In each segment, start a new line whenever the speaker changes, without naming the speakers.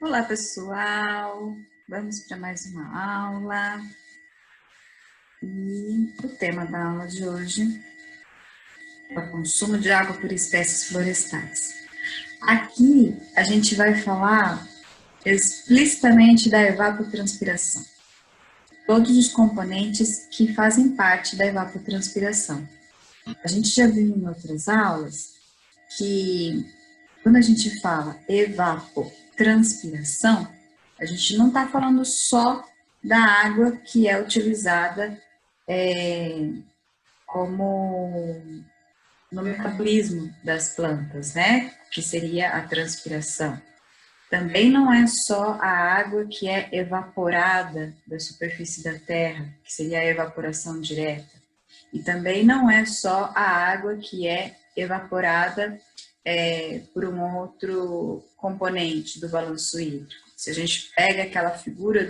Olá, pessoal! Vamos para mais uma aula. E o tema da aula de hoje é o consumo de água por espécies florestais. Aqui a gente vai falar explicitamente da evapotranspiração. Todos os componentes que fazem parte da evapotranspiração. A gente já viu em outras aulas que quando a gente fala evapotranspiração, a gente não está falando só da água que é utilizada como no metabolismo das plantas, né? Que seria a transpiração. Também não é só a água que é evaporada da superfície da terra, que seria a evaporação direta. E também não é só a água que é evaporada por um outro componente do balanço hídrico. Se a gente pega aquela figura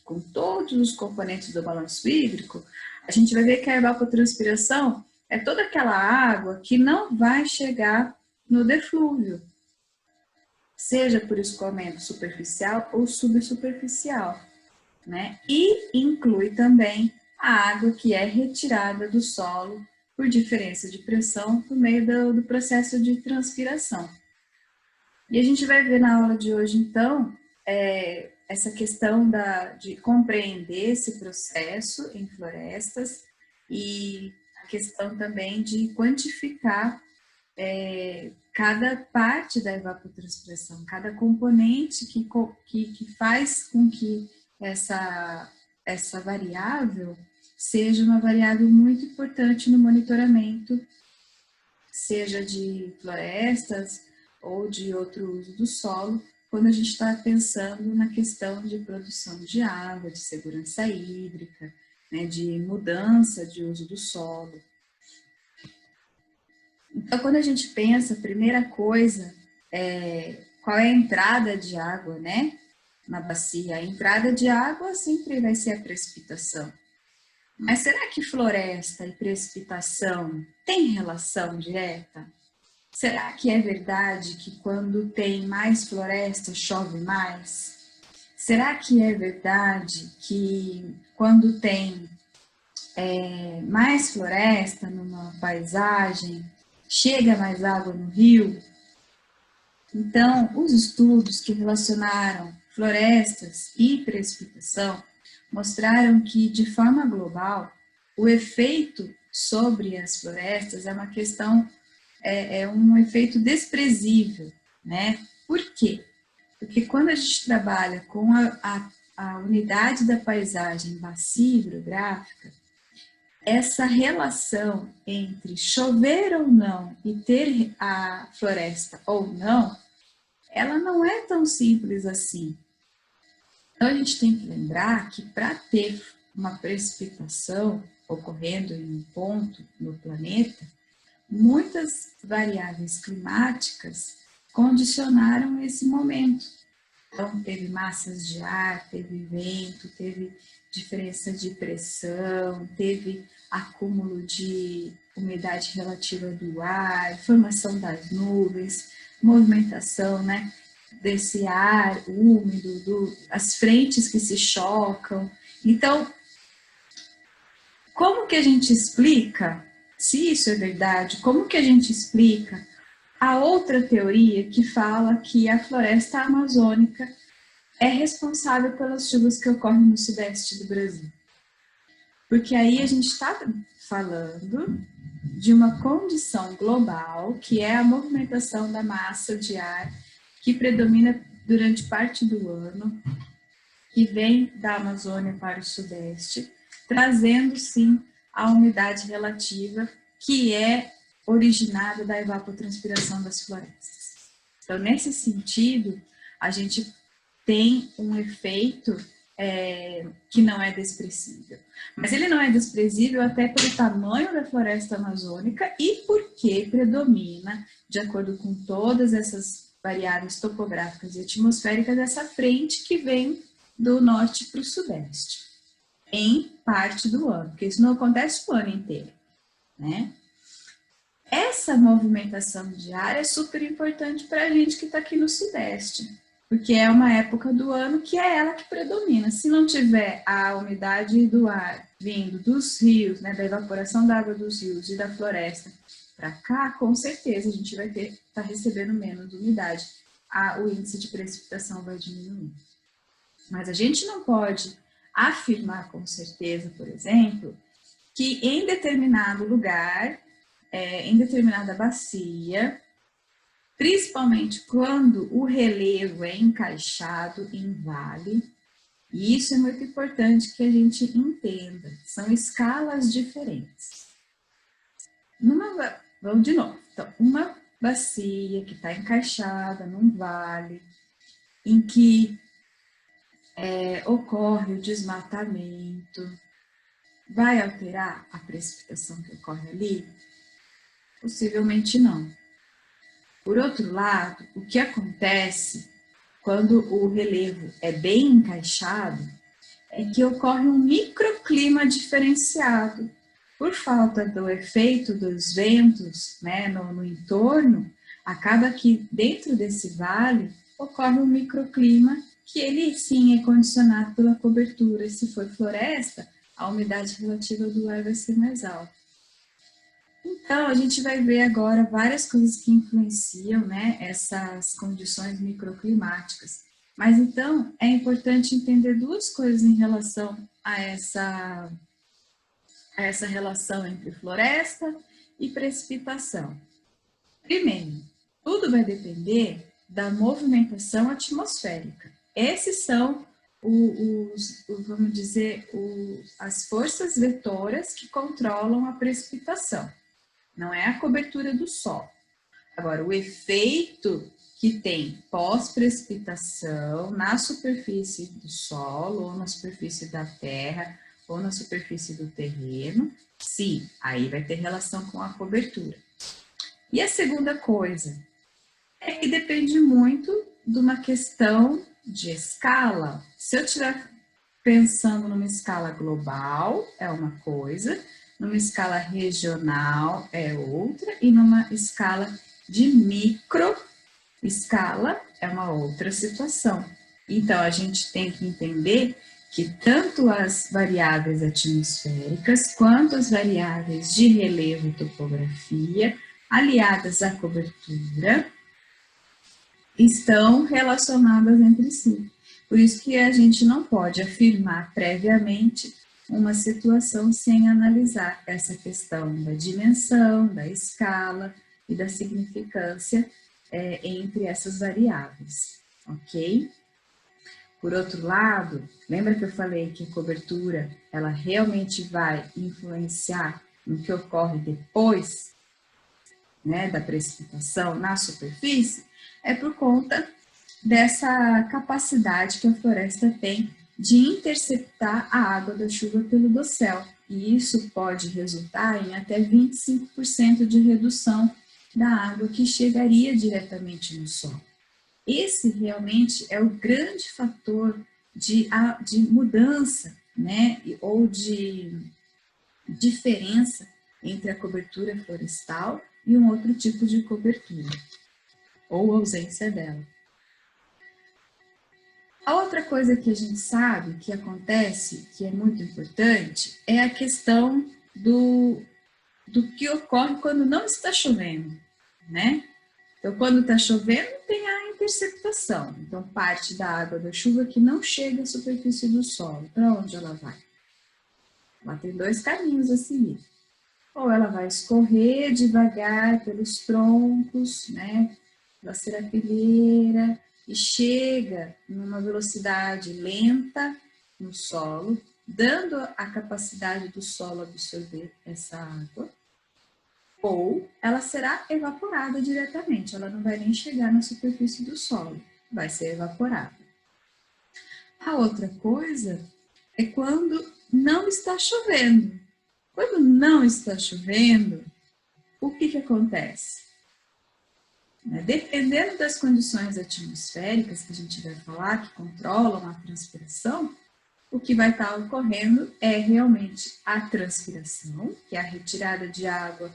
com todos os componentes do balanço hídrico, a gente vai ver que a evapotranspiração é toda aquela água que não vai chegar no deflúvio, seja por escoamento superficial ou subsuperficial, né? E inclui também a água que é retirada do solo por diferença de pressão por meio do processo de transpiração. E a gente vai ver na aula de hoje, então, essa questão de compreender esse processo em florestas e a questão também de quantificar cada parte da evapotranspiração, cada componente que faz com que essa variável seja uma variável muito importante no monitoramento, seja de florestas ou de outro uso do solo, quando a gente está pensando na questão de produção de água, de segurança hídrica, né, de mudança de uso do solo. Então, quando a gente pensa, a primeira coisa qual é a entrada de água, né, na bacia? A entrada de água sempre vai ser a precipitação. Mas será que floresta e precipitação têm relação direta? Será que é verdade que quando tem mais floresta chove mais? Será que é verdade que quando tem mais floresta numa paisagem, chega mais água no rio? Então, os estudos que relacionaram florestas e precipitação mostraram que, de forma global, o efeito sobre as florestas é uma questão, é um efeito desprezível, né? Por quê? Porque quando a gente trabalha com a unidade da paisagem bacia hidrográfica, essa relação entre chover ou não e ter a floresta ou não, ela não é tão simples assim. Então a gente tem que lembrar que para ter uma precipitação ocorrendo em um ponto no planeta, muitas variáveis climáticas condicionaram esse momento. Então, teve massas de ar, teve vento, teve diferença de pressão, teve acúmulo de umidade relativa do ar, formação das nuvens, movimentação, né, desse ar úmido, as frentes que se chocam. Então, como que a gente explica, se isso é verdade, como que a gente explica a outra teoria que fala que a floresta amazônica é responsável pelas chuvas que ocorrem no sudeste do Brasil? Porque aí a gente está falando de uma condição global, que é a movimentação da massa de ar que predomina durante parte do ano, que vem da Amazônia para o sudeste, trazendo sim a umidade relativa que é originada da evapotranspiração das florestas. Então, nesse sentido, a gente tem um efeito que não é desprezível. Mas ele não é desprezível até pelo tamanho da floresta amazônica e porque predomina, de acordo com todas essas variáveis topográficas e atmosféricas, essa frente que vem do norte para o sudeste, em parte do ano, porque isso não acontece o ano inteiro, né? Essa movimentação de ar é super importante para a gente que está aqui no sudeste. porque é uma época do ano que é ela que predomina. Se não tiver a umidade do ar vindo dos rios, né, da evaporação da água dos rios e da floresta para cá, com certeza a gente vai estar recebendo menos umidade. O índice de precipitação vai diminuir. Mas a gente não pode afirmar com certeza, por exemplo, que em determinado lugar, em determinada bacia, principalmente quando o relevo é encaixado em vale, e isso é muito importante que a gente entenda, são escalas diferentes. Vamos de novo, então, uma bacia que está encaixada num vale, em que ocorre o desmatamento, vai alterar a precipitação que ocorre ali? Possivelmente não. Por outro lado, o que acontece quando o relevo é bem encaixado é que ocorre um microclima diferenciado. Por falta do efeito dos ventos, né, no entorno, acaba que dentro desse vale ocorre um microclima que ele sim é condicionado pela cobertura. Se for floresta, a umidade relativa do ar vai ser mais alta. Então, a gente vai ver agora várias coisas que influenciam, né, essas condições microclimáticas. Mas então, é importante entender duas coisas em relação a essa relação entre floresta e precipitação. Primeiro, tudo vai depender da movimentação atmosférica. Esses são vamos dizer, as forças vetoras que controlam a precipitação. Não é a cobertura do sol. Agora, o efeito que tem pós-precipitação na superfície do solo, ou na superfície da terra, ou na superfície do terreno, sim, aí vai ter relação com a cobertura. E a segunda coisa é que depende muito de uma questão de escala. Se eu estiver pensando numa escala global, é uma coisa, numa escala regional é outra, e numa escala de micro escala é uma outra situação. Então, a gente tem que entender que tanto as variáveis atmosféricas quanto as variáveis de relevo e topografia, aliadas à cobertura, estão relacionadas entre si. Por isso que a gente não pode afirmar previamente uma situação sem analisar essa questão da dimensão, da escala e da significância entre essas variáveis, ok? Por outro lado, lembra que eu falei que a cobertura, ela realmente vai influenciar no que ocorre depois, né, da precipitação na superfície? É por conta dessa capacidade que a floresta tem de interceptar a água da chuva pelo dossel. E isso pode resultar em até 25% de redução da água que chegaria diretamente no solo. Esse realmente é o grande fator de mudança, né, ou de diferença entre a cobertura florestal e um outro tipo de cobertura, ou ausência dela. A outra coisa que a gente sabe que acontece, que é muito importante, é a questão do que ocorre quando não está chovendo, né? Então, quando está chovendo, tem a interceptação. Então, parte da água da chuva que não chega à superfície do solo. Para onde ela vai? Ela tem dois caminhos a seguir. Ou ela vai escorrer devagar pelos troncos, né? Pela serapilheira, e chega numa velocidade lenta no solo, dando a capacidade do solo absorver essa água, ou ela será evaporada diretamente, ela não vai nem chegar na superfície do solo, vai ser evaporada. A outra coisa é quando não está chovendo. Quando não está chovendo, o que acontece? Dependendo das condições atmosféricas que a gente vai falar, que controlam a transpiração, o que vai estar ocorrendo é realmente a transpiração, que é a retirada de água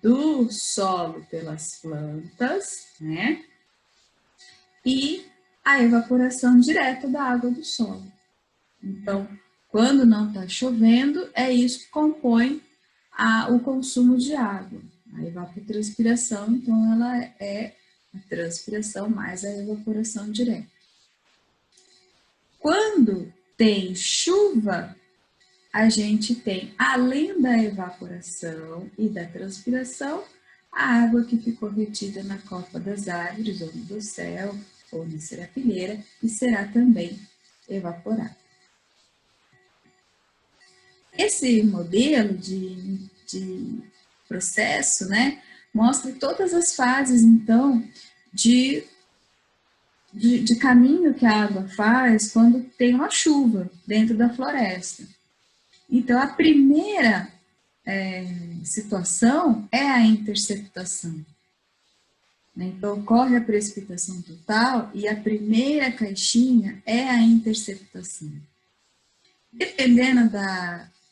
do solo pelas plantas, né? E a evaporação direta da água do solo. Então, quando não está chovendo, é isso que compõe o consumo de água. A evapotranspiração, então, ela é a transpiração mais a evaporação direta. Quando tem chuva, a gente tem, além da evaporação e da transpiração, a água que ficou retida na copa das árvores, ou no dossel, ou na serapilheira, e será também evaporada. Esse modelo de processo, né, mostra todas as fases, então, de caminho que a água faz quando tem uma chuva dentro da floresta. Então, a primeira situação é a interceptação. Então, ocorre a precipitação total e a primeira caixinha é a interceptação. Dependendo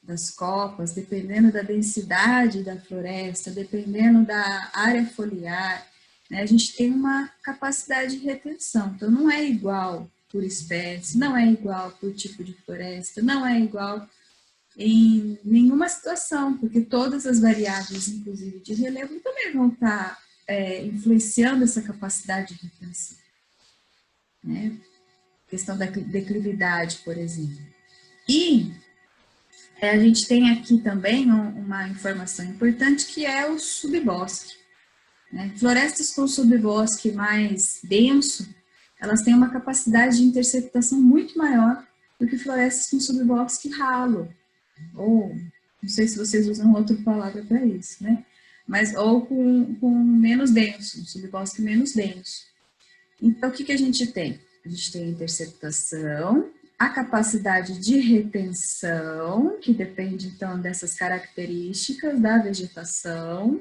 das copas, dependendo da densidade da floresta, dependendo da área foliar, né, a gente tem uma capacidade de retenção. Então, não é igual por espécie, não é igual por tipo de floresta, não é igual em nenhuma situação, porque todas as variáveis, inclusive de relevo, também vão estar influenciando essa capacidade de retenção. Né? Questão da declividade, por exemplo. E a gente tem aqui também uma informação importante que é o subbosque. Né? Florestas com subbosque mais denso, elas têm uma capacidade de interceptação muito maior do que florestas com subbosque ralo. Ou, não sei se vocês usam outra palavra para isso, né? Mas, ou com menos denso, um subbosque menos denso. Então, o que a gente tem? A gente tem a interceptação, a capacidade de retenção, que depende, então, dessas características da vegetação,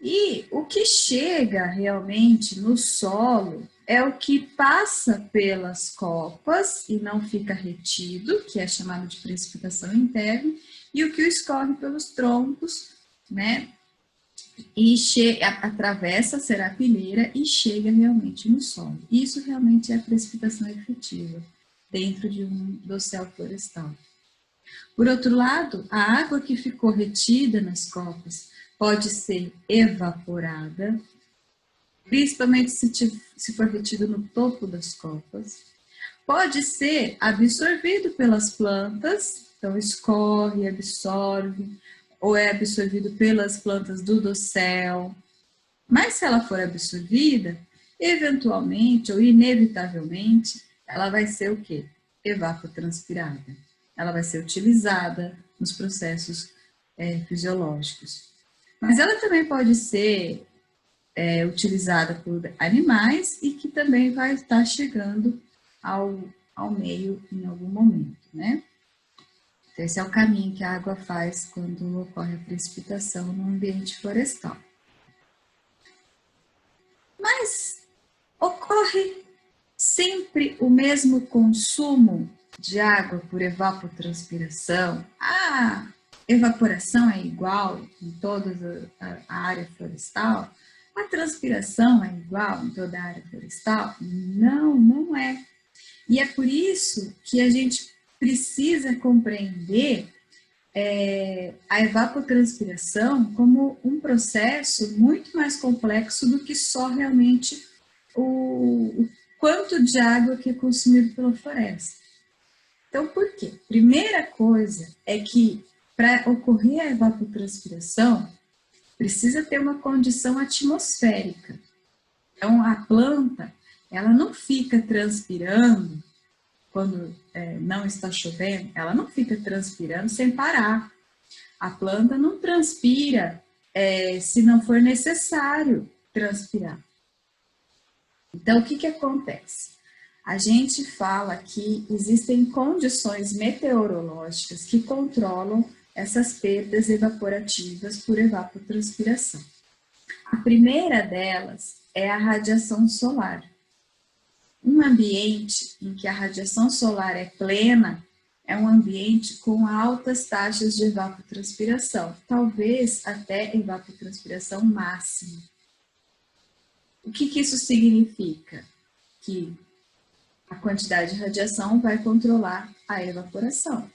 e o que chega realmente no solo é o que passa pelas copas e não fica retido, que é chamado de precipitação interna, e o que escorre pelos troncos, né? E atravessa a serapilheira e chega realmente no solo. Isso realmente é a precipitação efetiva dentro de um dossel florestal. Por outro lado, a água que ficou retida nas copas pode ser evaporada, principalmente se for retido no topo das copas. Pode ser absorvido pelas plantas, então escorre, absorve, ou é absorvido pelas plantas do dossel. Mas se ela for absorvida, eventualmente ou inevitavelmente, ela vai ser o quê? Evapotranspirada. Ela vai ser utilizada nos processos fisiológicos. Mas ela também pode ser utilizada por animais e que também vai estar chegando ao meio em algum momento, né? Então, esse é o caminho que a água faz quando ocorre a precipitação no ambiente florestal. Mas ocorre sempre o mesmo consumo de água por evapotranspiração? A evaporação é igual em toda a área florestal? A transpiração é igual em toda a área florestal? Não, não é. E é por isso que a gente precisa compreender a evapotranspiração como um processo muito mais complexo do que só realmente o quanto de água que é consumido pela floresta. Então, por quê? Primeira coisa é que para ocorrer a evapotranspiração, precisa ter uma condição atmosférica. Então, a planta, ela não fica transpirando quando não está chovendo, ela não fica transpirando sem parar. A planta não transpira se não for necessário transpirar. Então, o que acontece? A gente fala que existem condições meteorológicas que controlam essas perdas evaporativas por evapotranspiração. A primeira delas é a radiação solar. Um ambiente em que a radiação solar é plena é um ambiente com altas taxas de evapotranspiração, talvez até evapotranspiração máxima. O que isso significa? que a quantidade de radiação vai controlar a evaporação.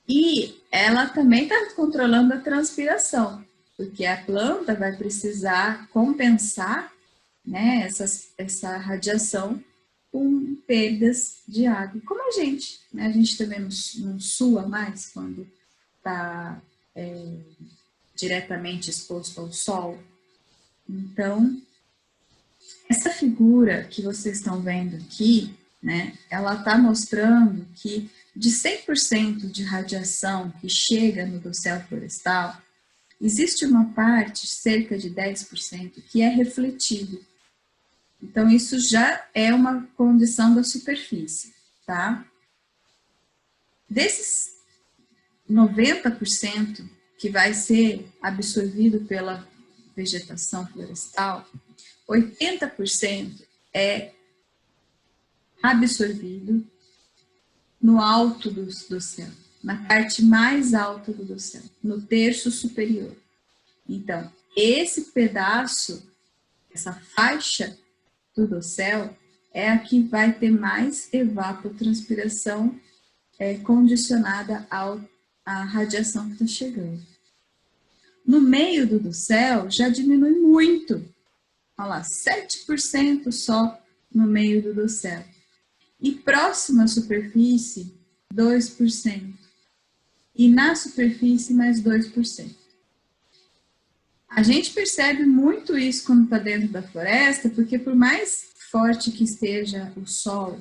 E ela também está controlando a transpiração, porque a planta vai precisar compensar, né, essa radiação com perdas de água. Como a gente, né? A gente também não sua mais quando está diretamente exposto ao sol. Então, essa figura que vocês estão vendo aqui, né, ela está mostrando que de 100% de radiação que chega no dossel florestal, existe uma parte, cerca de 10%, que é refletido. Então, isso já é uma condição da superfície, tá? Desses 90% que vai ser absorvido pela vegetação florestal, 80% é absorvido no alto do céu, na parte mais alta do céu, no terço superior. Então, esse pedaço, essa faixa do dossel, é a que vai ter mais evapotranspiração condicionada à radiação que está chegando. No meio do dossel, já diminui muito. Olha lá, 7% só no meio do dossel. E próximo à superfície, 2%. E na superfície, mais 2%. A gente percebe muito isso quando está dentro da floresta, porque por mais forte que esteja o sol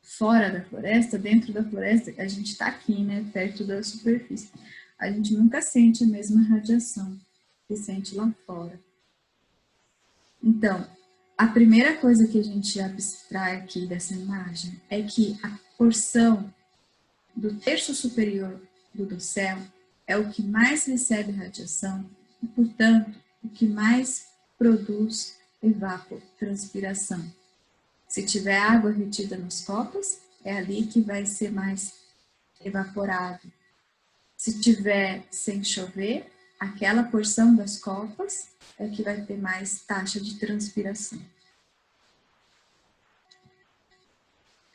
fora da floresta, dentro da floresta, a gente está aqui, né, perto da superfície. A gente nunca sente a mesma radiação que sente lá fora. Então, a primeira coisa que a gente abstrai aqui dessa imagem é que a porção do terço superior do dossel é o que mais recebe radiação e, portanto, o que mais produz evapotranspiração. Se tiver água retida nas copas, é ali que vai ser mais evaporado. Se tiver sem chover, aquela porção das copas é que vai ter mais taxa de transpiração.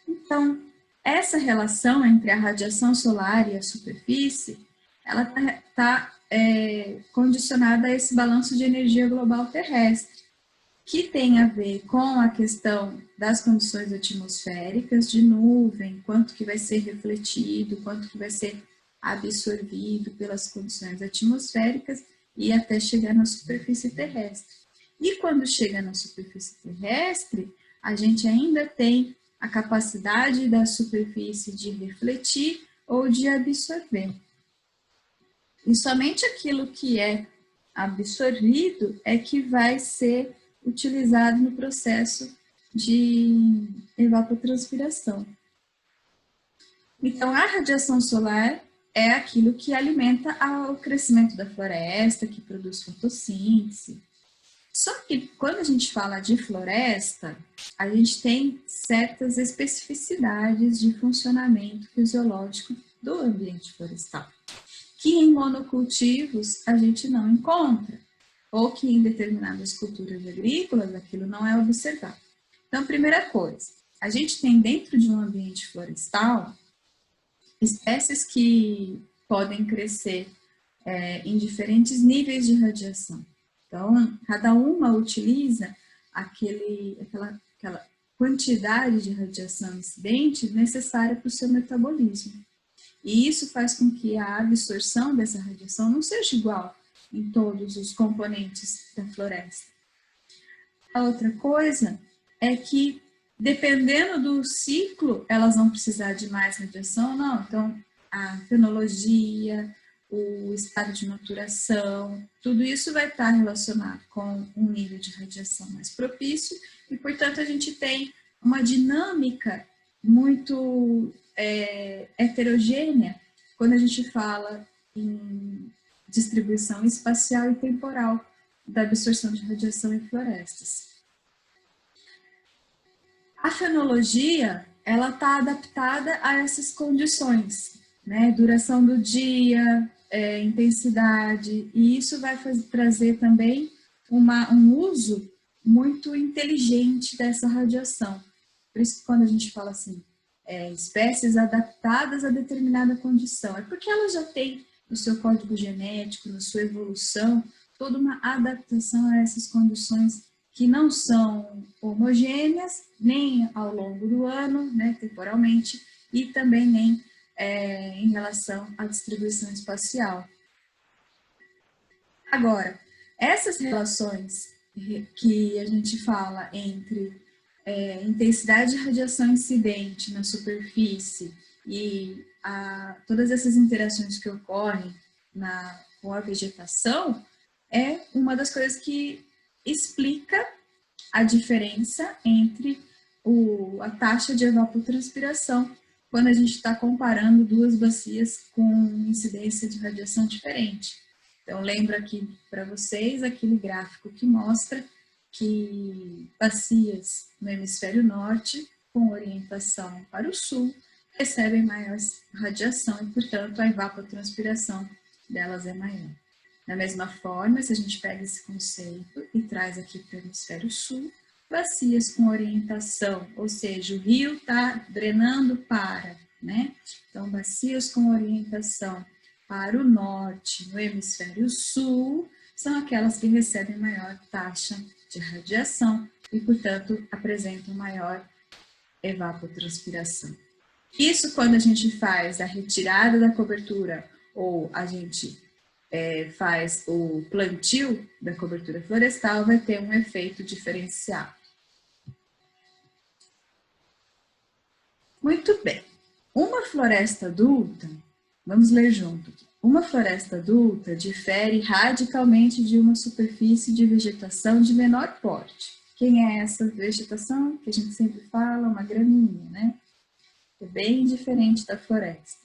Então, essa relação entre a radiação solar e a superfície, ela está condicionada a esse balanço de energia global terrestre, que tem a ver com a questão das condições atmosféricas, de nuvem, quanto que vai ser refletido, quanto que vai ser absorvido pelas condições atmosféricas e até chegar na superfície terrestre. E quando chega na superfície terrestre, a gente ainda tem a capacidade da superfície de refletir ou de absorver. E somente aquilo que é absorvido é que vai ser utilizado no processo de evapotranspiração. Então, a radiação solar é aquilo que alimenta o crescimento da floresta, que produz fotossíntese. Só que quando a gente fala de floresta, a gente tem certas especificidades de funcionamento fisiológico do ambiente florestal, que em monocultivos a gente não encontra, ou que em determinadas culturas agrícolas aquilo não é observado. Então, primeira coisa, a gente tem dentro de um ambiente florestal espécies que podem crescer em diferentes níveis de radiação. Então, cada uma utiliza aquela quantidade de radiação incidente necessária para o seu metabolismo. E isso faz com que a absorção dessa radiação não seja igual em todos os componentes da floresta. A outra coisa é que, dependendo do ciclo, elas vão precisar de mais radiação ou não. Então, a fenologia, o estado de maturação, tudo isso vai estar relacionado com um nível de radiação mais propício e, portanto, a gente tem uma dinâmica muito heterogênea quando a gente fala em distribuição espacial e temporal da absorção de radiação em florestas. A fenologia, ela está adaptada a essas condições, né? Duração do dia, intensidade, e isso vai trazer também um uso muito inteligente dessa radiação. Por isso que quando a gente fala assim, espécies adaptadas a determinada condição, é porque elas já têm no seu código genético, na sua evolução, toda uma adaptação a essas condições que não são homogêneas, nem ao longo do ano, né, temporalmente, e também nem em relação à distribuição espacial. Agora, essas relações que a gente fala entre intensidade de radiação incidente na superfície e todas essas interações que ocorrem com a vegetação é uma das coisas que explica a diferença entre a taxa de evapotranspiração quando a gente está comparando duas bacias com incidência de radiação diferente. Então, lembro aqui para vocês aquele gráfico que mostra que bacias no hemisfério norte, com orientação para o sul, recebem maior radiação e, portanto, a evapotranspiração delas é maior. Da mesma forma, se a gente pega esse conceito e traz aqui para o hemisfério sul, bacias com orientação, ou seja, o rio está drenando para, né? Então, bacias com orientação para o norte, no hemisfério sul, são aquelas que recebem maior taxa de radiação e, portanto, apresentam maior evapotranspiração. Isso quando a gente faz a retirada da cobertura ou a gente faz o plantio da cobertura florestal, vai ter um efeito diferenciado. Muito bem. Uma floresta adulta, vamos ler junto aqui. Uma floresta adulta difere radicalmente de uma superfície de vegetação de menor porte. Quem é essa vegetação que a gente sempre fala? Uma graminha, né? É bem diferente da floresta.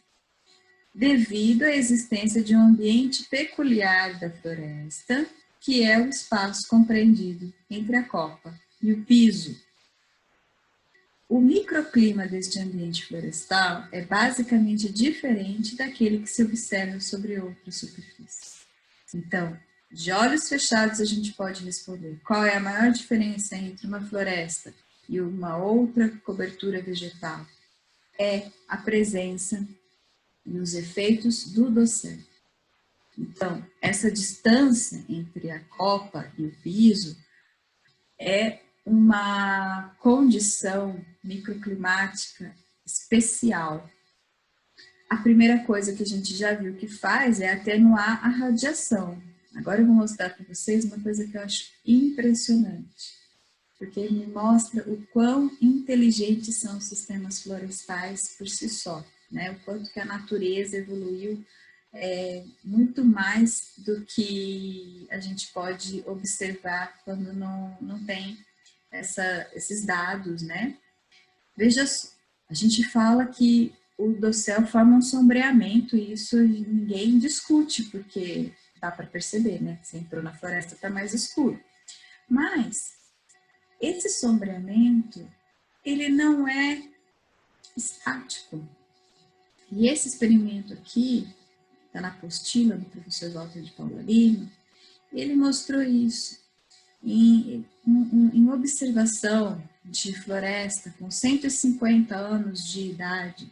Devido à existência de um ambiente peculiar da floresta, que é o espaço compreendido entre a copa e o piso. O microclima deste ambiente florestal é basicamente diferente daquele que se observa sobre outras superfícies. Então, de olhos fechados a gente pode responder qual é a maior diferença entre uma floresta e uma outra cobertura vegetal. É a presença e os efeitos do dossel. Então, essa distância entre a copa e o piso é uma condição microclimática especial. A primeira coisa que a gente já viu que faz é atenuar a radiação. Agora eu vou mostrar para vocês uma coisa que eu acho impressionante, porque me mostra o quão inteligentes são os sistemas florestais por si só, né? O quanto que a natureza evoluiu muito mais do que a gente pode observar quando não tem esses dados, né? Veja só, a gente fala que o dossel forma um sombreamento e isso ninguém discute, porque dá para perceber, né? Você entrou na floresta, está mais escuro. Mas esse sombreamento, ele não é estático. E esse experimento aqui, está na apostila do professor Walter de Paula Lima, ele mostrou isso. Em observação de floresta com 150 anos de idade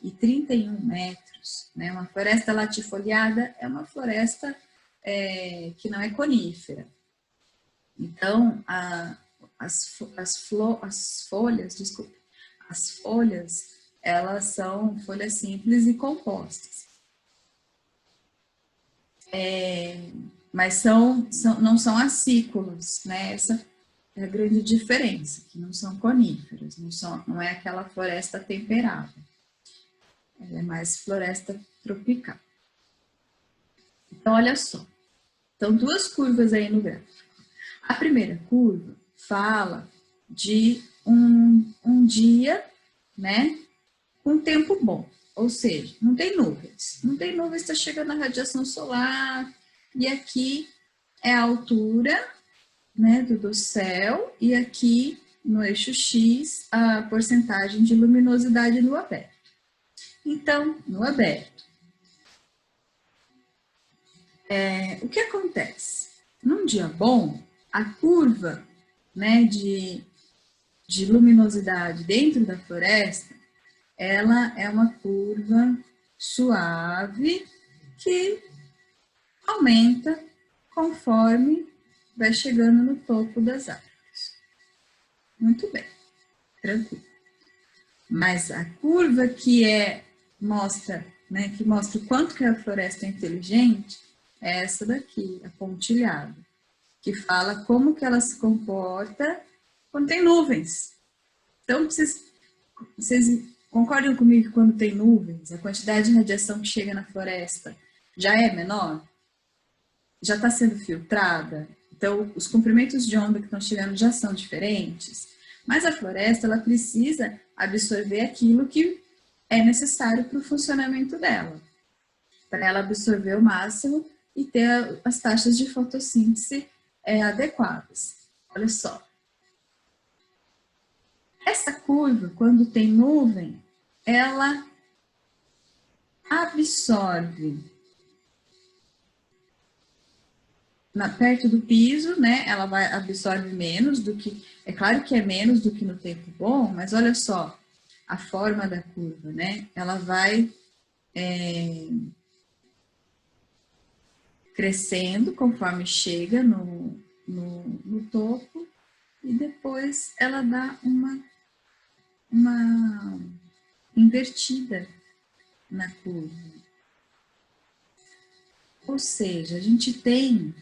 e 31 metros, né? Uma floresta latifoliada é uma floresta que não é conífera. Então, as folhas, elas são folhas simples e compostas. Mas não são acículos, né? Essa é a grande diferença, que não são coníferas, não é aquela floresta temperada. Ela é mais floresta tropical. Então, olha só. Então, duas curvas aí no gráfico. A primeira curva fala de um dia, né? Com tempo bom. Ou seja, não tem nuvens. Não tem nuvens, está chegando a radiação solar. E aqui é a altura, né, do dossel. E aqui, no eixo X, a porcentagem de luminosidade no aberto. Então, no aberto, o que acontece? Num dia bom, a curva né, de luminosidade dentro da floresta, ela é uma curva suave que aumenta conforme vai chegando no topo das árvores. Muito bem, tranquilo. Mas a curva que mostra, né, que mostra o quanto que a floresta é inteligente, é essa daqui, a pontilhada, que fala como que ela se comporta quando tem nuvens. Então, vocês concordam comigo que quando tem nuvens, a quantidade de radiação que chega na floresta já é menor? Já está sendo filtrada? Então, os comprimentos de onda que estão chegando já são diferentes? Mas a floresta, ela precisa absorver aquilo que é necessário para o funcionamento dela, para ela absorver o máximo e ter as taxas de fotossíntese adequadas. Olha só. Essa curva, quando tem nuvem, ela absorve perto do piso, né? Ela absorve menos do que... É claro que é menos do que no tempo bom, mas olha só a forma da curva, né? Ela vai crescendo conforme chega no topo e depois ela dá uma invertida na curva. Ou seja, a gente tem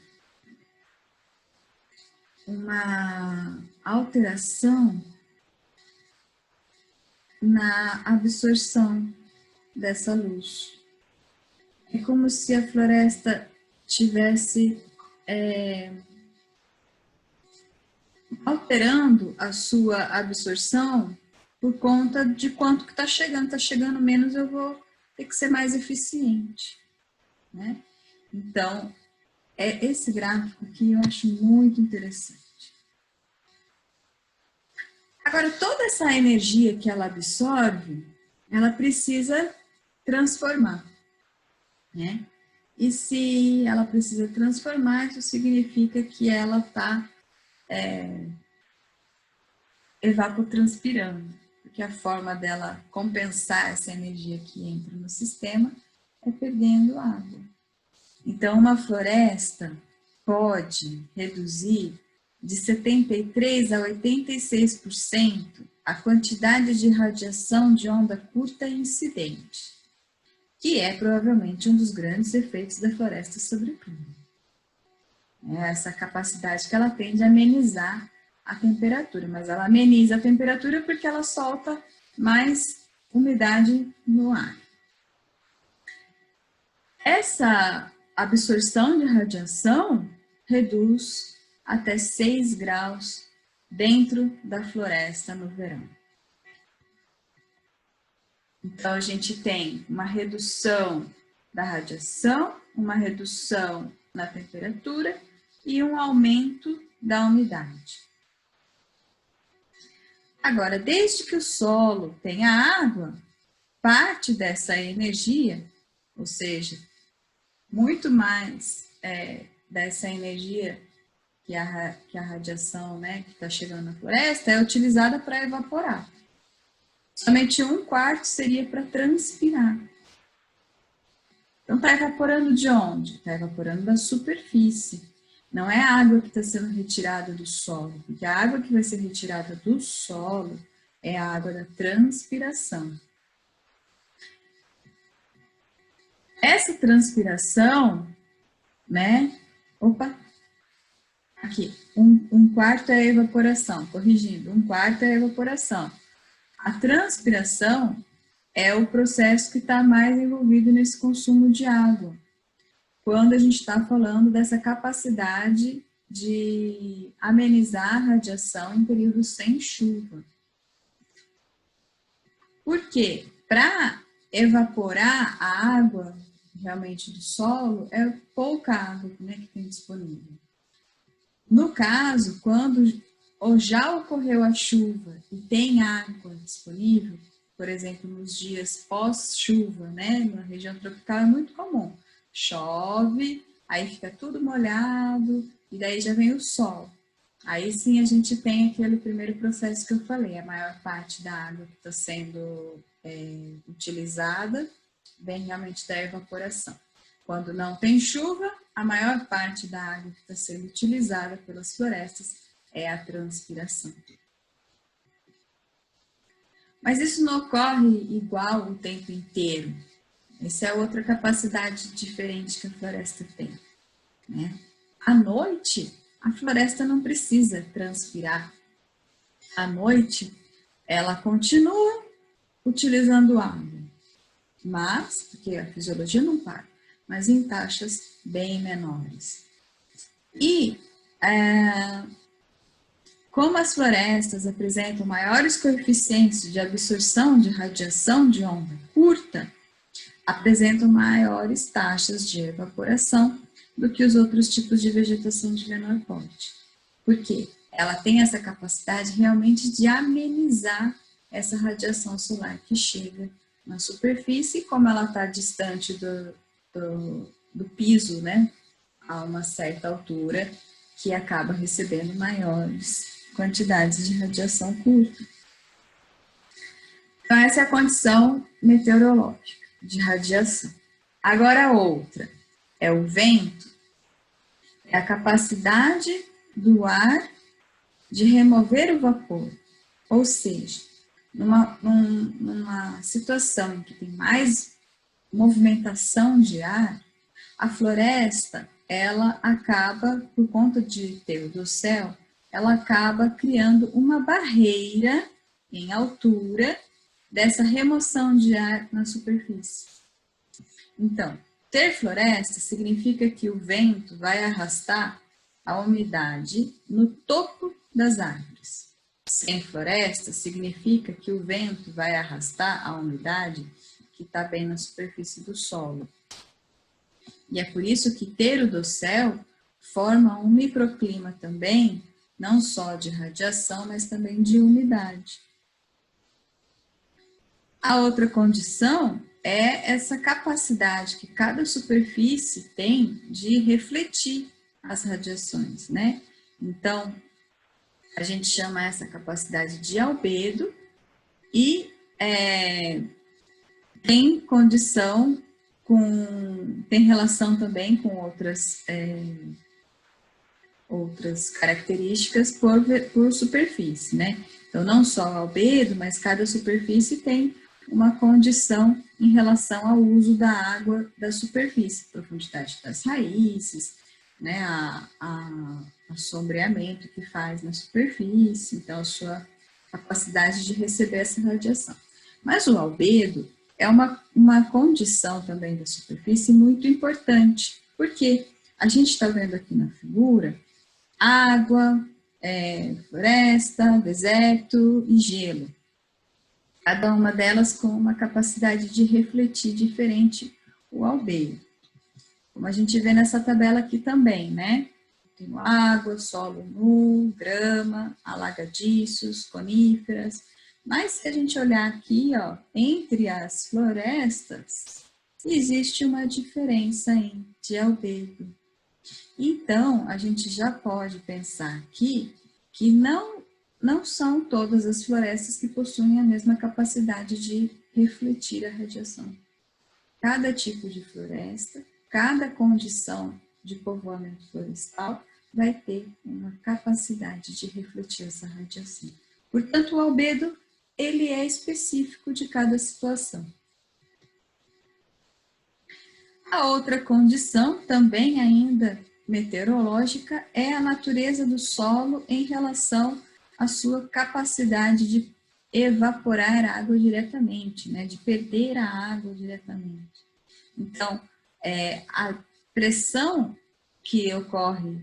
uma alteração na absorção dessa luz. É como se a floresta tivesse alterando a sua absorção por conta de quanto que está chegando. Está chegando menos, eu vou ter que ser mais eficiente, né? Então, esse gráfico aqui eu acho muito interessante. Agora, toda essa energia que ela absorve, ela precisa transformar, né? E se ela precisa transformar, isso significa que ela está evapotranspirando, porque a forma dela compensar essa energia que entra no sistema é perdendo água. Então, uma floresta pode reduzir de 73% a 86% a quantidade de radiação de onda curta incidente, que é provavelmente um dos grandes efeitos da floresta sobre o clima. É essa capacidade que ela tem de amenizar a temperatura, mas ela ameniza a temperatura porque ela solta mais umidade no ar. Essa absorção de radiação reduz até 6 graus dentro da floresta no verão. Então, a gente tem uma redução da radiação, uma redução na temperatura e um aumento da umidade. Agora, desde que o solo tenha água, parte dessa energia, ou seja, muito mais dessa energia que a radiação, né, que está chegando na floresta, é utilizada para evaporar. Somente 1/4 seria para transpirar. Então, está evaporando de onde? Está evaporando da superfície. Não é a água que está sendo retirada do solo, porque a água que vai ser retirada do solo é a água da transpiração. Essa transpiração, né? Opa! Aqui, 1/4 é a evaporação, corrigindo, 1/4 é a evaporação. A transpiração é o processo que está mais envolvido nesse consumo de água, quando a gente está falando dessa capacidade de amenizar a radiação em períodos sem chuva. Por quê? Para evaporar a água realmente do solo, é pouca água, né, que tem disponível. No caso, quando já ocorreu a chuva e tem água disponível, por exemplo, nos dias pós-chuva, né, na região tropical é muito comum. Chove, aí fica tudo molhado e daí já vem o sol. Aí sim a gente tem aquele primeiro processo que eu falei, a maior parte da água que está sendo utilizada vem realmente da evaporação. Quando não tem chuva, a maior parte da água que está sendo utilizada pelas florestas é a transpiração. Mas isso não ocorre igual o tempo inteiro. Essa é outra capacidade diferente que a floresta tem, né? À noite, a floresta não precisa transpirar. À noite, ela continua utilizando água, mas, porque a fisiologia não para, mas em taxas bem menores. E como as florestas apresentam maiores coeficientes de absorção de radiação de onda curta, apresentam maiores taxas de evaporação do que os outros tipos de vegetação de menor porte. Por quê? Ela tem essa capacidade realmente de amenizar essa radiação solar que chega na superfície, como ela está distante do piso, né, a uma certa altura, que acaba recebendo maiores quantidades de radiação curta. Então, essa é a condição meteorológica de radiação. Agora, a outra é o vento, é a capacidade do ar de remover o vapor. Ou seja, numa situação em que tem mais movimentação de ar, a floresta, ela acaba, por conta de ter o dossel, ela acaba criando uma barreira em altura dessa remoção de ar na superfície. Então, ter floresta significa que o vento vai arrastar a umidade no topo das árvores. Sem floresta, significa que o vento vai arrastar a umidade que está bem na superfície do solo. E é por isso que ter o dossel forma um microclima também, não só de radiação, mas também de umidade. A outra condição é essa capacidade que cada superfície tem de refletir as radiações, né? Então, a gente chama essa capacidade de albedo e tem condição tem relação também com outras características por superfície, né? Então, não só o albedo, mas cada superfície tem uma condição em relação ao uso da água da superfície, profundidade das raízes, né, o sombreamento que faz na superfície, então a sua capacidade de receber essa radiação. Mas o albedo é uma condição também da superfície muito importante, porque a gente está vendo aqui na figura água, floresta, deserto e gelo. Cada uma delas com uma capacidade de refletir diferente o albedo. Como a gente vê nessa tabela aqui também, né? Tem água, solo nu, grama, alagadiços, coníferas. Mas se a gente olhar aqui, ó, entre as florestas, existe uma diferença de albedo. Então, a gente já pode pensar aqui que não são todas as florestas que possuem a mesma capacidade de refletir a radiação. Cada tipo de floresta, cada condição de povoamento florestal vai ter uma capacidade de refletir essa radiação. Portanto, o albedo, ele é específico de cada situação. A outra condição, também ainda meteorológica, é a natureza do solo em relação à sua capacidade de evaporar água diretamente, né, de perder a água diretamente. Então, a pressão que ocorre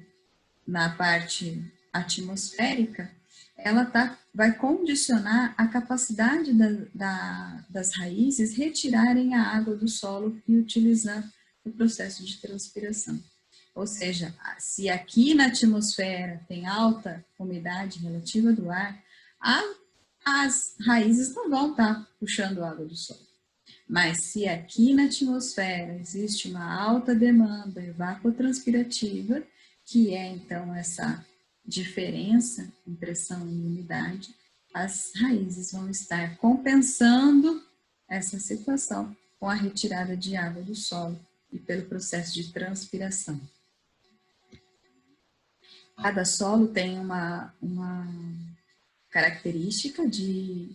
na parte atmosférica, ela vai condicionar a capacidade das raízes retirarem a água do solo e utilizar o processo de transpiração. Ou seja, se aqui na atmosfera tem alta umidade relativa do ar, as raízes não vão estar puxando água do solo. Mas se aqui na atmosfera existe uma alta demanda evapotranspirativa, que é então essa diferença em pressão e umidade, as raízes vão estar compensando essa situação com a retirada de água do solo e pelo processo de transpiração. Cada solo tem uma característica de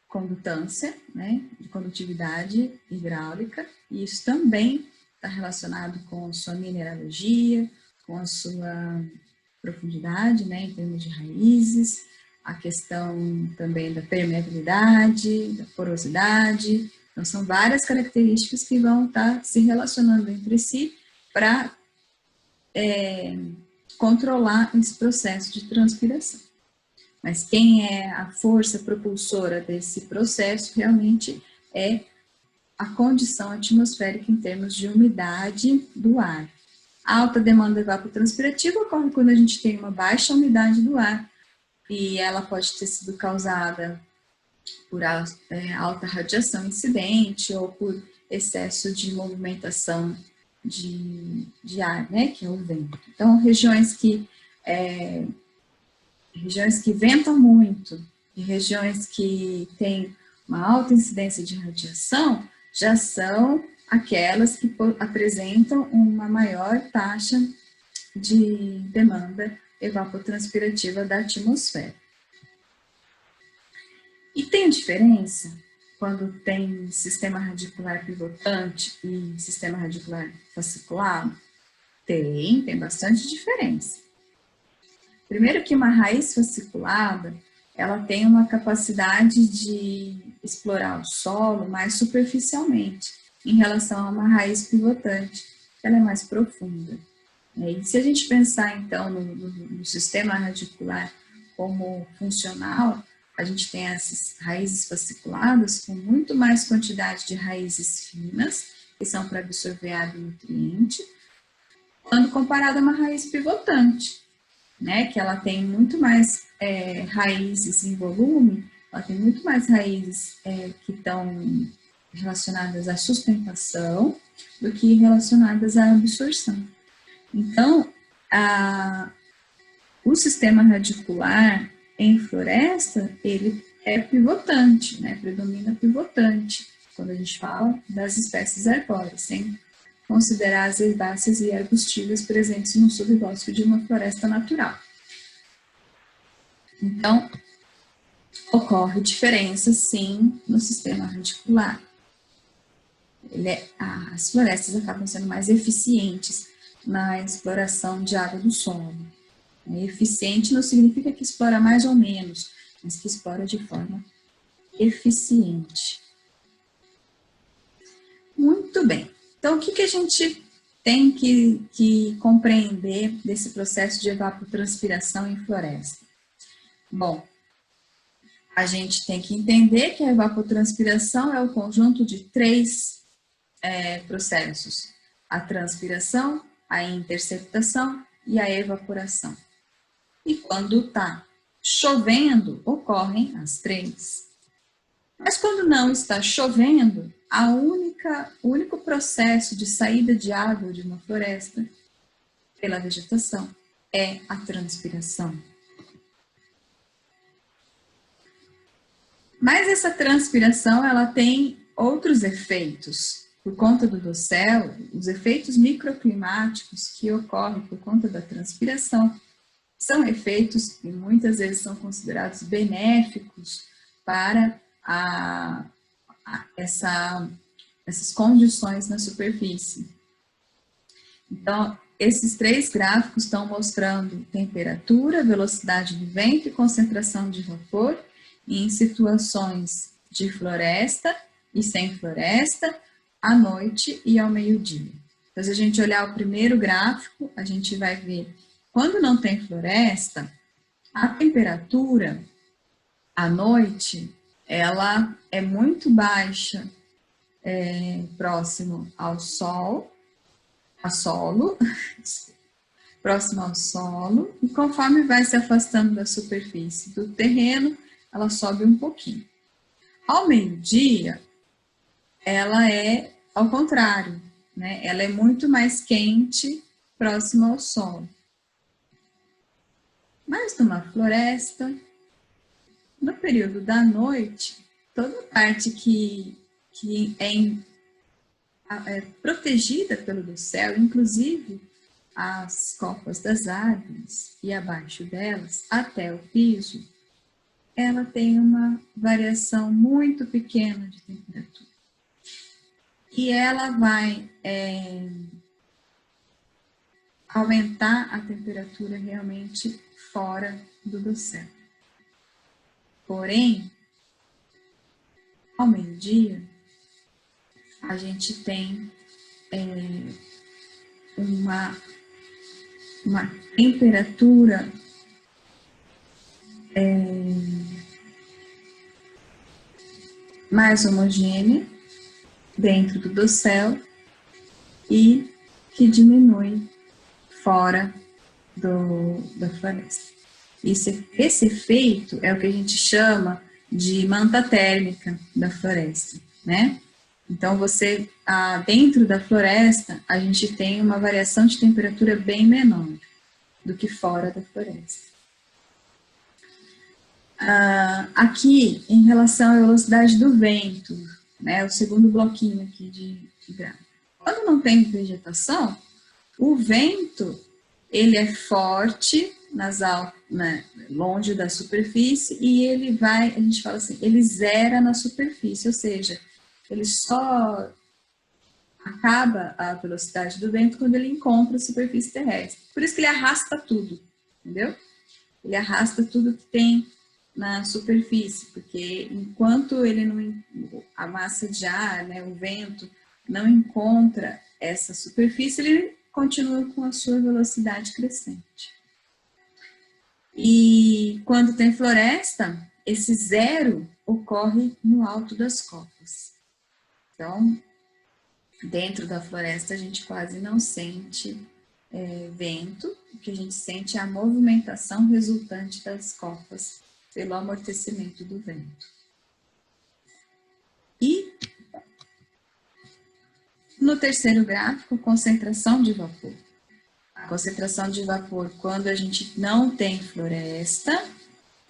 condutância, né, de condutividade hidráulica, e isso também está relacionado com a sua mineralogia, com a sua profundidade, né, em termos de raízes, a questão também da permeabilidade, da porosidade. Então, são várias características que vão estar se relacionando entre si para controlar esse processo de transpiração. Mas quem é a força propulsora desse processo realmente é a condição atmosférica em termos de umidade do ar. A alta demanda evapotranspirativa ocorre quando a gente tem uma baixa umidade do ar, e ela pode ter sido causada por alta radiação incidente ou por excesso de movimentação de ar, né, que é o vento. Então, regiões que ventam muito e regiões que têm uma alta incidência de radiação já são aquelas que apresentam uma maior taxa de demanda evapotranspirativa da atmosfera. E tem diferença quando tem sistema radicular pivotante e sistema radicular fasciculado? Tem bastante diferença. Primeiro que uma raiz fasciculada, ela tem uma capacidade de explorar o solo mais superficialmente, em relação a uma raiz pivotante, ela é mais profunda. E se a gente pensar, então, no sistema radicular como funcional, a gente tem essas raízes fasciculadas com muito mais quantidade de raízes finas, que são para absorver água e nutriente, quando comparado a uma raiz pivotante, né, que ela tem muito mais raízes em volume, ela tem muito mais raízes que estão relacionadas à sustentação do que relacionadas à absorção. Então, o sistema radicular em floresta, ele é pivotante, né, predomina pivotante, quando a gente fala das espécies arbóreas, sem considerar as herbáceas e arbustivas presentes no subbosque de uma floresta natural. Então, ocorre diferença, sim, no sistema radicular. As florestas acabam sendo mais eficientes na exploração de água do solo. Eficiente não significa que explora mais ou menos, mas que explora de forma eficiente. Muito bem. Então, o que a gente tem que compreender desse processo de evapotranspiração em floresta? Bom, a gente tem que entender que a evapotranspiração é o conjunto de três processos: a transpiração, a interceptação e a evaporação. E quando está chovendo, ocorrem as três. Mas quando não está chovendo, o único processo de saída de água de uma floresta pela vegetação é a transpiração. Mas essa transpiração, ela tem outros efeitos. Por conta do dossel, os efeitos microclimáticos que ocorrem por conta da transpiração são efeitos que muitas vezes são considerados benéficos para essas condições na superfície. Então, esses três gráficos estão mostrando temperatura, velocidade do vento e concentração de vapor em situações de floresta e sem floresta, à noite e ao meio-dia. Então, se a gente olhar o primeiro gráfico, a gente vai ver, quando não tem floresta, a temperatura à noite, ela é muito baixa, próximo ao solo, próximo ao solo, e conforme vai se afastando da superfície do terreno, ela sobe um pouquinho. Ao meio-dia, ela é ao contrário, né? Ela é muito mais quente próximo ao solo. Mas numa floresta, no período da noite, toda a parte que é protegida pelo dossel, inclusive as copas das árvores e abaixo delas, até o piso, ela tem uma variação muito pequena de temperatura. E ela vai aumentar a temperatura realmente fora do dossel. Porém, ao meio-dia, a gente tem uma temperatura mais homogênea dentro do dossel e que diminui fora da floresta. Esse efeito é o que a gente chama de manta térmica da floresta, né? Então, dentro da floresta, a gente tem uma variação de temperatura bem menor do que fora da floresta. Aqui, em relação à velocidade do vento, né, o segundo bloquinho aqui de gráfico. Quando não tem vegetação, o vento, ele é forte longe da superfície e ele vai, a gente fala assim, ele zera na superfície, ou seja, ele só acaba a velocidade do vento quando ele encontra a superfície terrestre. Por isso que ele arrasta tudo, entendeu? Ele arrasta tudo que tem na superfície, porque enquanto a massa de ar, né, o vento, não encontra essa superfície, ele continua com a sua velocidade crescente. E quando tem floresta, esse zero ocorre no alto das copas. Então, dentro da floresta, a gente quase não sente vento, o que a gente sente é a movimentação resultante das copas pelo amortecimento do vento. E no terceiro gráfico, concentração de vapor. A concentração de vapor, quando a gente não tem floresta,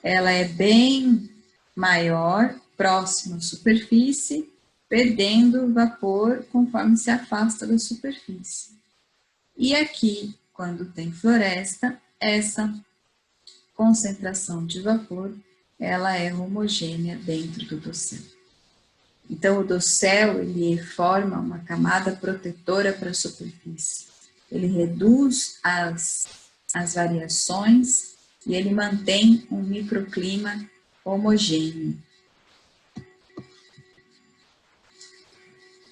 ela é bem maior, próxima à superfície, perdendo vapor conforme se afasta da superfície. E aqui, quando tem floresta, essa concentração de vapor, ela é homogênea dentro do dossel. Então, o dossel, ele forma uma camada protetora para a superfície. Ele reduz as variações e ele mantém um microclima homogêneo.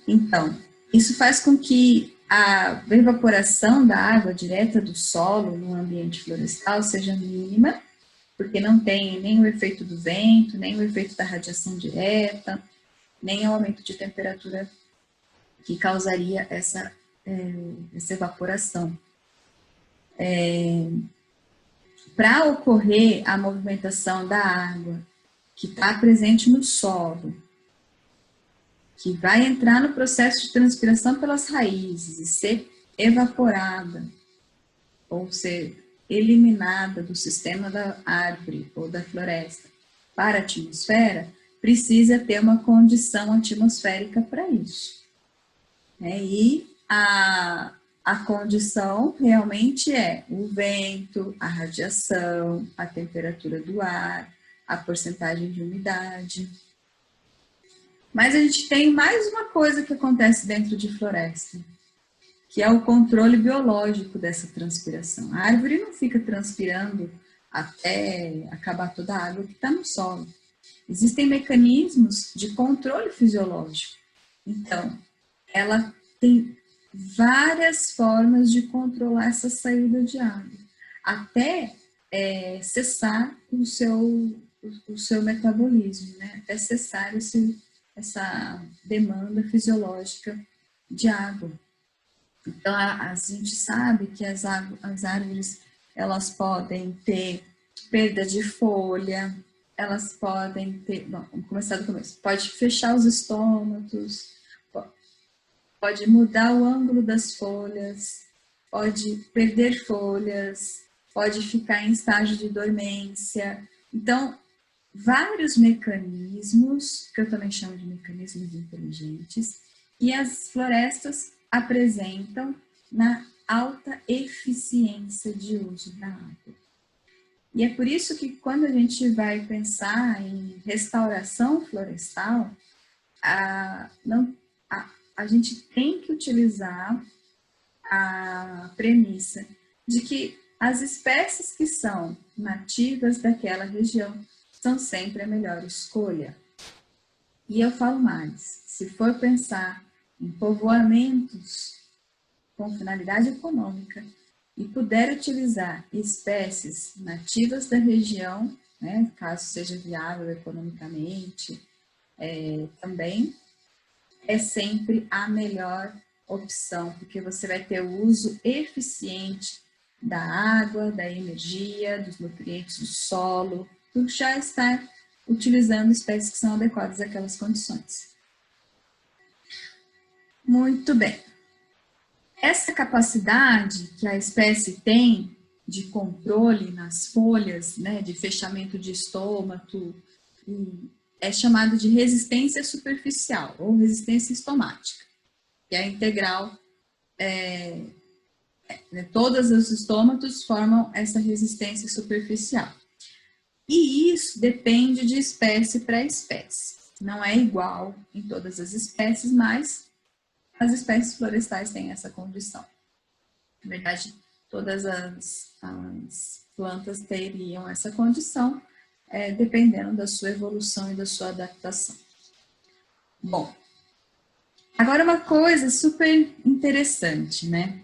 Então, isso faz com que a evaporação da água direta do solo no ambiente florestal seja mínima, porque não tem nem o efeito do vento, nem o efeito da radiação direta, nem o aumento de temperatura que causaria essa evaporação. Para ocorrer a movimentação da água que está presente no solo, que vai entrar no processo de transpiração pelas raízes e ser evaporada, ou ser eliminada do sistema da árvore ou da floresta para a atmosfera, precisa ter uma condição atmosférica para isso. E a condição realmente é o vento, a radiação, a temperatura do ar, a porcentagem de umidade. Mas a gente tem mais uma coisa que acontece dentro de floresta, que é o controle biológico dessa transpiração. A árvore não fica transpirando até acabar toda a água que está no solo. Existem mecanismos de controle fisiológico. Então, ela tem várias formas de controlar essa saída de água, até cessar o seu metabolismo, né? Até cessar essa demanda fisiológica de água. Então, a gente sabe que as árvores, elas podem ter perda de folha, elas podem ter, vamos começar do começo, pode fechar os estômatos, pode mudar o ângulo das folhas, pode perder folhas, pode ficar em estágio de dormência. Então, vários mecanismos, que eu também chamo de mecanismos inteligentes, e as florestas apresentam na alta eficiência de uso da água. E é por isso que quando a gente vai pensar em restauração florestal, a gente tem que utilizar a premissa de que as espécies que são nativas daquela região são sempre a melhor escolha. E eu falo mais, se for pensar em povoamentos com finalidade econômica e puder utilizar espécies nativas da região, né, caso seja viável economicamente, também é sempre a melhor opção, porque você vai ter o uso eficiente da água, da energia, dos nutrientes do solo, tudo já está utilizando espécies que são adequadas àquelas condições. Muito bem. Essa capacidade que a espécie tem de controle nas folhas, né, de fechamento de estômago, é chamado de resistência superficial ou resistência estomática, que é a integral, todos os estômatos formam essa resistência superficial. E isso depende de espécie para espécie. Não é igual em todas as espécies, mas as espécies florestais têm essa condição. Na verdade, todas as plantas teriam essa condição, dependendo da sua evolução e da sua adaptação. Bom, agora uma coisa super interessante, né?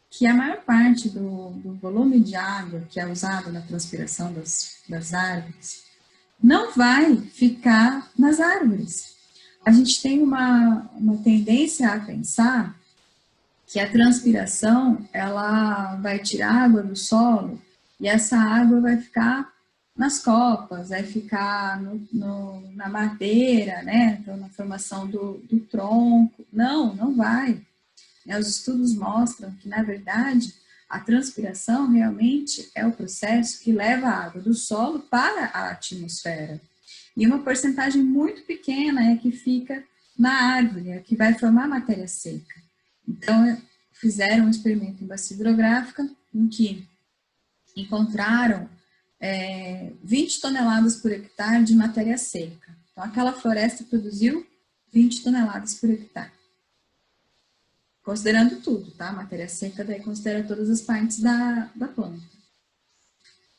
Que a maior parte do volume de água que é usado na transpiração das árvores não vai ficar nas árvores. A gente tem uma tendência a pensar que a transpiração ela vai tirar água do solo e essa água vai ficar nas copas, vai ficar na madeira, né? Então, na formação do tronco. Não vai. Os estudos mostram que, na verdade, a transpiração realmente é o processo que leva a água do solo para a atmosfera. E uma porcentagem muito pequena é que fica na árvore, é que vai formar matéria seca. Então, fizeram um experimento em bacia hidrográfica em que encontraram 20 toneladas por hectare de matéria seca. Então, aquela floresta produziu 20 toneladas por hectare. Considerando tudo, tá? Matéria seca daí considera todas as partes da planta.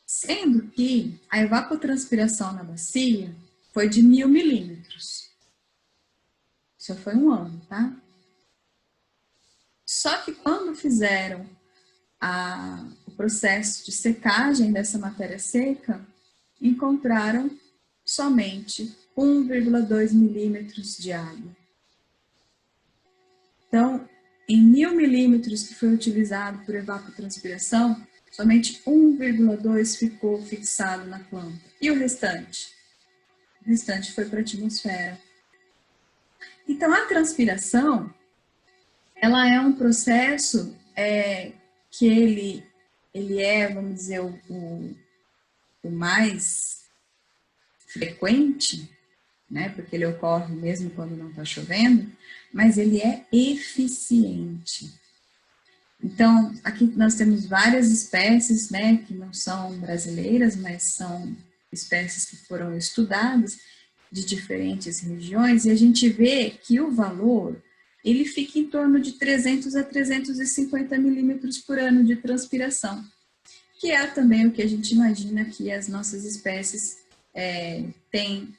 Sendo que a evapotranspiração na bacia foi de 1000 milímetros. Isso foi um ano, tá? Só que quando fizeram o processo de secagem dessa matéria seca, encontraram somente 1,2 milímetros de água. Então, em 1000 milímetros que foi utilizado por evapotranspiração, somente 1,2 ficou fixado na planta. E o restante? O restante foi para a atmosfera. Então, a transpiração, ela é um processo que ele é, vamos dizer, o mais frequente, né, porque ele ocorre mesmo quando não está chovendo, mas ele é eficiente. Então, aqui nós temos várias espécies, né, que não são brasileiras, mas são espécies que foram estudadas de diferentes regiões, e a gente vê que o valor, ele fica em torno de 300 a 350 milímetros por ano de transpiração, que é também o que a gente imagina que as nossas espécies têm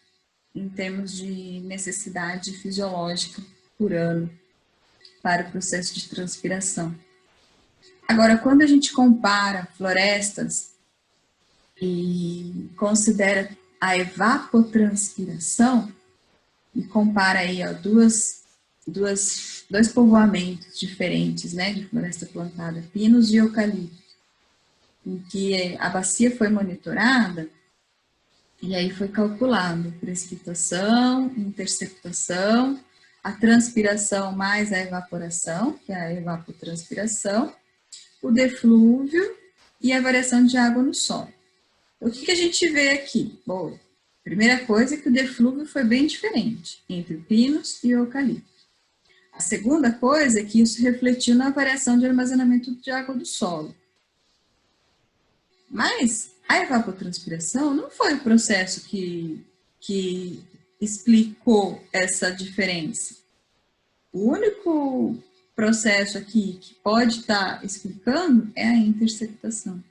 em termos de necessidade fisiológica por ano para o processo de transpiração. Agora, quando a gente compara florestas e considera a evapotranspiração e compara aí dois povoamentos diferentes, né, de floresta plantada, pinos e eucalipto, em que a bacia foi monitorada, e aí foi calculado precipitação, interceptação, a transpiração mais a evaporação, que é a evapotranspiração, o deflúvio e a variação de água no solo. O que a gente vê aqui? Bom, primeira coisa é que o deflúvio foi bem diferente entre o pinus e o eucalipto. A segunda coisa é que isso refletiu na variação de armazenamento de água do solo. Mas a evapotranspiração não foi o processo que explicou essa diferença. O único processo aqui que pode estar explicando é a interceptação,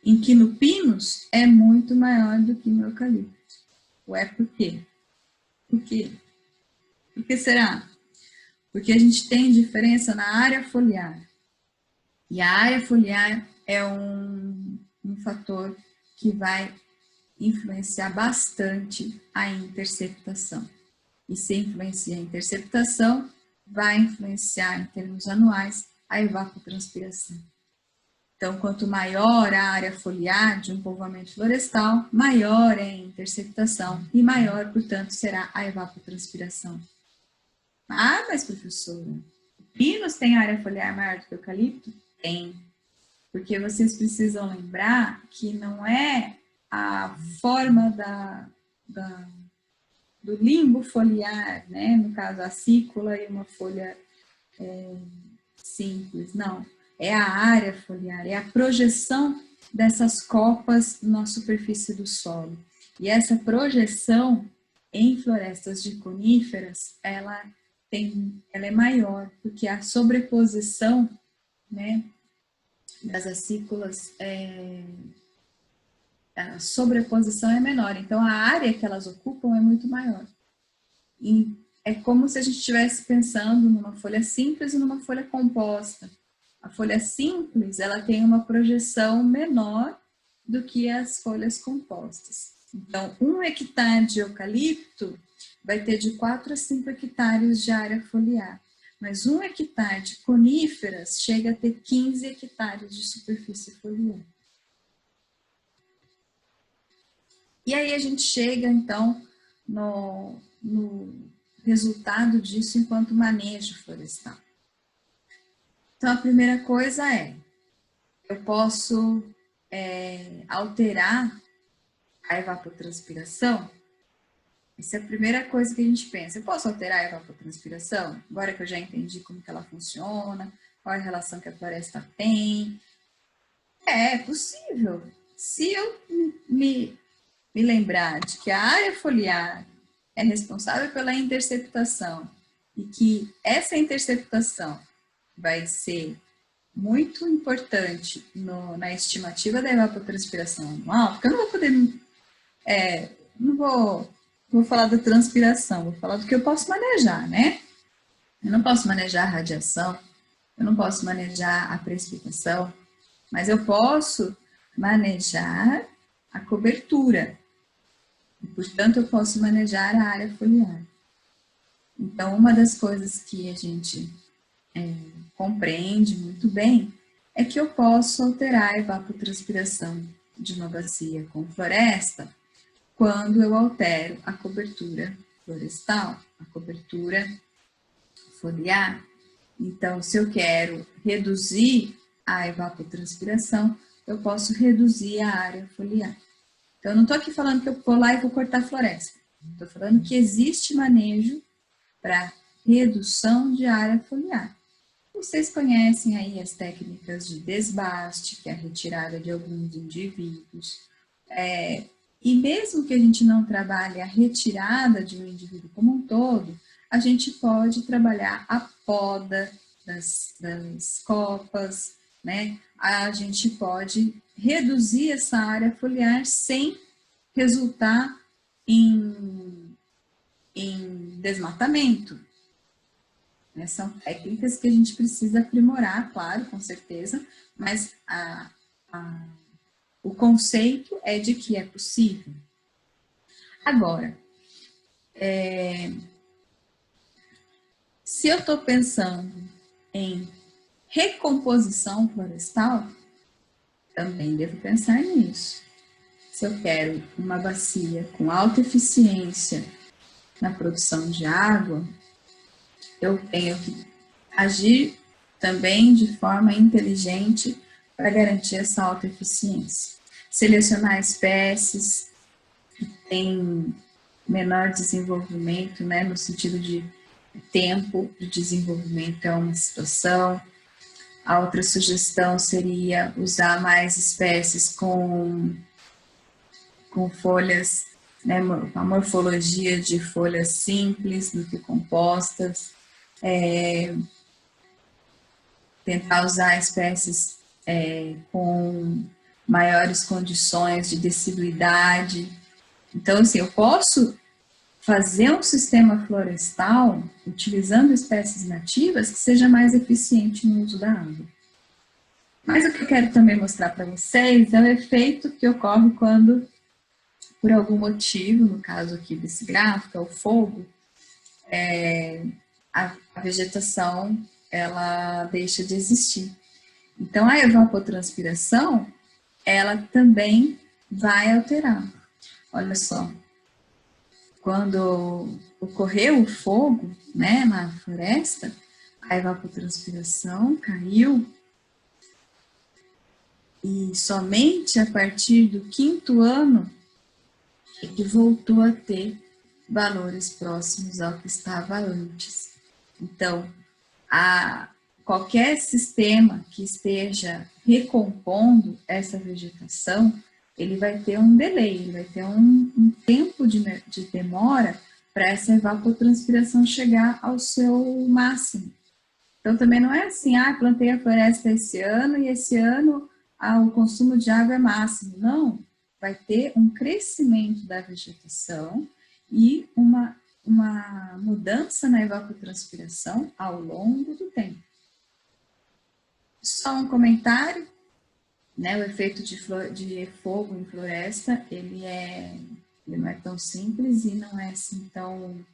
em que no pinus é muito maior do que no eucalipto. Ué, por quê? Por quê? Por que será? Porque a gente tem diferença na área foliar. E a área foliar é um fator que vai influenciar bastante a interceptação. E se influencia a interceptação, vai influenciar em termos anuais a evapotranspiração. Então, quanto maior a área foliar de um povoamento florestal, maior é a interceptação e maior, portanto, será a evapotranspiração. Ah, mas professora, o pinus tem área foliar maior do que o eucalipto? Tem. Porque vocês precisam lembrar que não é a forma do limbo foliar, né? No caso, a cícula e uma folha simples, não. É a área foliar, é a projeção dessas copas na superfície do solo. E essa projeção em florestas de coníferas, ela é maior, porque a sobreposição, né, das acículas, a sobreposição é menor. Então, a área que elas ocupam é muito maior. E é como se a gente estivesse pensando numa folha simples e numa folha composta. A folha simples, ela tem uma projeção menor do que as folhas compostas. Então, 1 hectare de eucalipto vai ter de 4 a 5 hectares de área foliar. Mas 1 hectare de coníferas chega a ter 15 hectares de superfície foliar. E aí a gente chega, então, no resultado disso enquanto manejo florestal. Então, a primeira coisa é, eu posso alterar a evapotranspiração? Essa é a primeira coisa que a gente pensa. Eu posso alterar a evapotranspiração? Agora que eu já entendi como que ela funciona, qual é a relação que a floresta tem. É possível. Se eu me lembrar de que a área foliar é responsável pela interceptação e que essa interceptação vai ser muito importante na estimativa da evapotranspiração anual, porque eu não vou poder, não vou falar da transpiração, vou falar do que eu posso manejar, né? Eu não posso manejar a radiação, eu não posso manejar a precipitação, mas eu posso manejar a cobertura. E, portanto, eu posso manejar a área foliar. Então, uma das coisas que a gente compreende muito bem é que eu posso alterar a evapotranspiração de uma bacia com floresta quando eu altero a cobertura florestal, a cobertura foliar. Então, se eu quero reduzir a evapotranspiração, eu posso reduzir a área foliar. Então, eu não estou aqui falando que eu vou lá e vou cortar a floresta. Estou falando que existe manejo para redução de área foliar. Vocês conhecem aí as técnicas de desbaste, que é a retirada de alguns indivíduos. E mesmo que a gente não trabalhe a retirada de um indivíduo como um todo, a gente pode trabalhar a poda das copas, né? A gente pode reduzir essa área foliar sem resultar em desmatamento. São técnicas que a gente precisa aprimorar, claro, com certeza, mas o conceito é de que é possível. Agora, se eu estou pensando em recomposição florestal, também devo pensar nisso. Se eu quero uma bacia com alta eficiência na produção de água, eu tenho que agir também de forma inteligente para garantir essa alta eficiência. Selecionar espécies que têm menor desenvolvimento, né, no sentido de tempo de desenvolvimento é uma situação. A outra sugestão seria usar mais espécies com folhas, né, a morfologia de folhas simples do que compostas, tentar usar espécies com maiores condições de deciduidade. Então, assim, eu posso fazer um sistema florestal utilizando espécies nativas que seja mais eficiente no uso da água. Mas o que eu quero também mostrar para vocês é o efeito que ocorre quando, por algum motivo, no caso aqui desse gráfico, é o fogo, a vegetação ela deixa de existir. Então, a evapotranspiração, ela também vai alterar. Olha só, quando ocorreu o fogo, né, na floresta, a evapotranspiração caiu e somente a partir do 5º ano é que voltou a ter valores próximos ao que estava antes. Então, qualquer sistema que esteja recompondo essa vegetação, ele vai ter um delay, ele vai ter um tempo de demora para essa evapotranspiração chegar ao seu máximo. Então, também não é assim, plantei a floresta esse ano e esse ano o consumo de água é máximo. Não, vai ter um crescimento da vegetação e uma mudança na evapotranspiração ao longo do tempo. Só um comentário, né? O efeito de fogo em floresta, ele não é tão simples e não é assim tão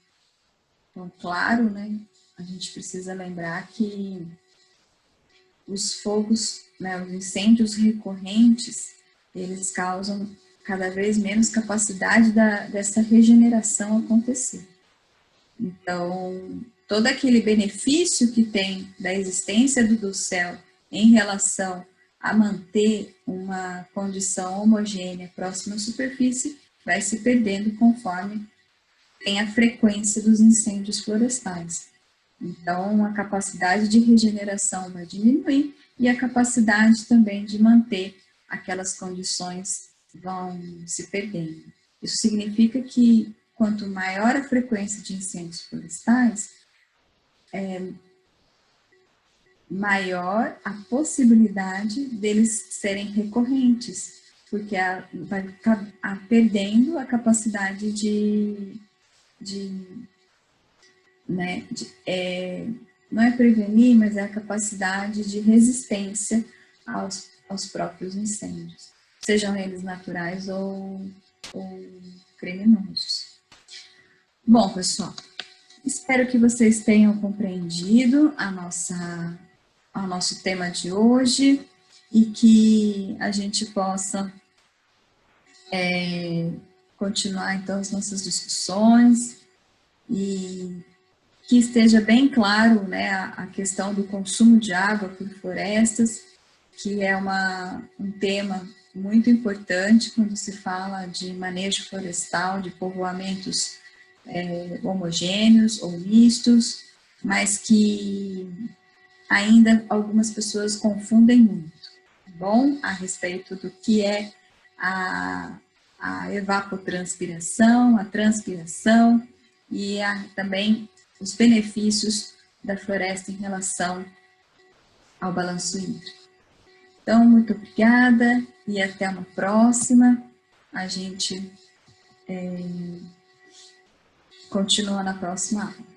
claro, né? A gente precisa lembrar que os fogos, né, os incêndios recorrentes, eles causam cada vez menos capacidade dessa regeneração acontecer. Então, todo aquele benefício que tem da existência do dossel em relação a manter uma condição homogênea próxima à superfície vai se perdendo conforme tem a frequência dos incêndios florestais. Então, a capacidade de regeneração vai diminuir e a capacidade também de manter aquelas condições vão se perdendo. Isso significa que quanto maior a frequência de incêndios florestais, maior a possibilidade deles serem recorrentes, porque vai perdendo a capacidade não é prevenir, mas é a capacidade de resistência aos próprios incêndios, sejam eles naturais ou criminosos. Bom, pessoal, espero que vocês tenham compreendido o nosso tema de hoje e que a gente possa continuar, então, as nossas discussões e que esteja bem claro, né, a questão do consumo de água por florestas, que é um tema muito importante quando se fala de manejo florestal, de povoamentos homogêneos ou mistos, mas que ainda algumas pessoas confundem muito, tá bom? A respeito do que é a evapotranspiração, a transpiração e também os benefícios da floresta em relação ao balanço hídrico. Então, muito obrigada e até uma próxima. A gente continua na próxima aula.